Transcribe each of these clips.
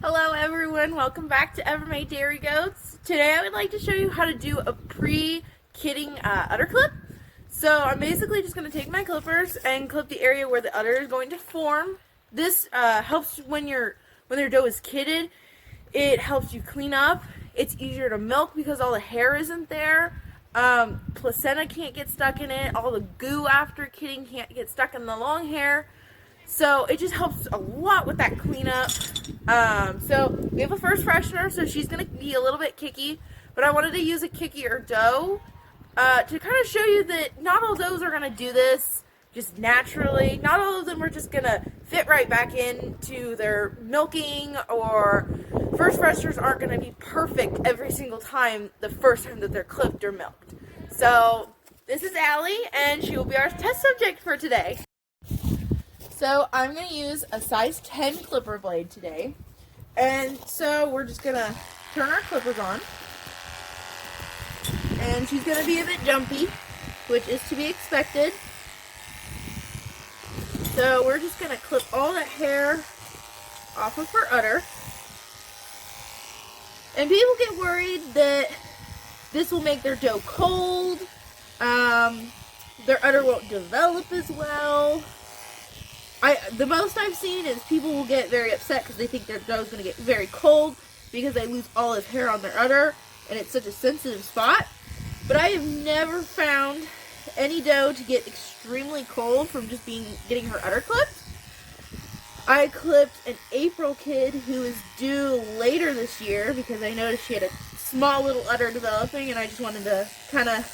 Hello everyone, welcome back to Ever My Dairy Goats. Today I would like to show you how to do a pre-kidding udder clip. So I'm basically just going to take my clippers and clip the area where the udder is going to form. This helps when their doe is kidded. It helps you clean up. It's easier to milk because all the hair isn't there. Placenta can't get stuck in it. All the goo after kidding can't get stuck in the long hair. So it just helps a lot with that cleanup. So we have a first freshener, so she's going to be a little bit kicky, but I wanted to use a kickier doe to kind of show you that not all does are going to do this just naturally. Not all of them are just going to fit right back into their milking, or first fresheners aren't going to be perfect every single time the first time that they're clipped or milked. So this is Allie, and she will be our test subject for today. So I'm going to use a size 10 clipper blade today. And so we're just going to turn our clippers on. And she's going to be a bit jumpy, which is to be expected. So we're just going to clip all that hair off of her udder. And people get worried that this will make their doe cold. Their udder won't develop as well. The most I've seen is people will get very upset because they think their doe is going to get very cold because they lose all this hair on their udder and it's such a sensitive spot. But I have never found any doe to get extremely cold from just getting her udder clipped. I clipped an April kid who is due later this year because I noticed she had a small little udder developing and I just wanted to kind of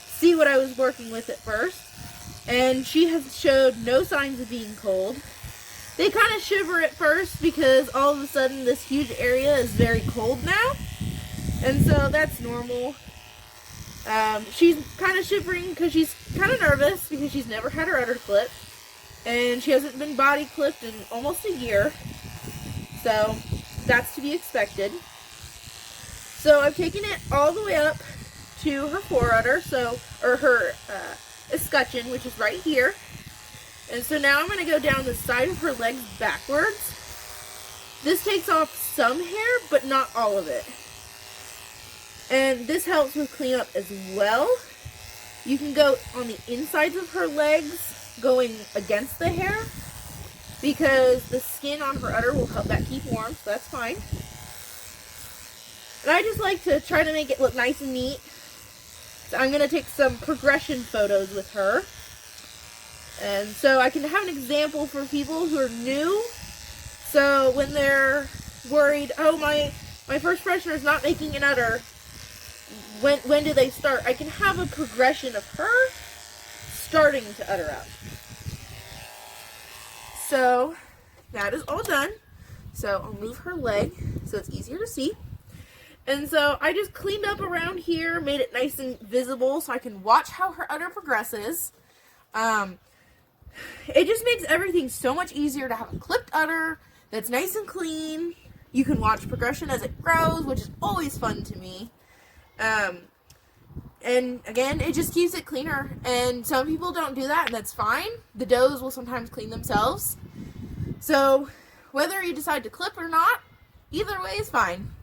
see what I was working with at first. And she has showed no signs of being cold. They kind of shiver at first because all of a sudden this huge area is very cold now. And so that's normal. She's kind of shivering because she's kind of nervous because she's never had her udder clipped. And she hasn't been body clipped in almost a year. So that's to be expected. So I've taken it all the way up to her forudder, or her escutcheon, which is right here. And so now I'm going to go down the side of her legs backwards. This takes off some hair, but not all of it. And this helps with cleanup as well. You can go on the insides of her legs, going against the hair, because the skin on her udder will help that keep warm, so that's fine. And I just like to try to make it look nice and neat. So I'm going to take some progression photos with her. And so I can have an example for people who are new. So when they're worried, oh, my first freshener is not making an udder, when do they start? I can have a progression of her starting to udder out. So that is all done. So I'll move her leg so it's easier to see. And so I just cleaned up around here, made it nice and visible so I can watch how her udder progresses. It just makes everything so much easier to have a clipped udder that's nice and clean. You can watch progression as it grows, which is always fun to me. And again, it just keeps it cleaner. And some people don't do that, and that's fine. The does will sometimes clean themselves. So whether you decide to clip or not, either way is fine.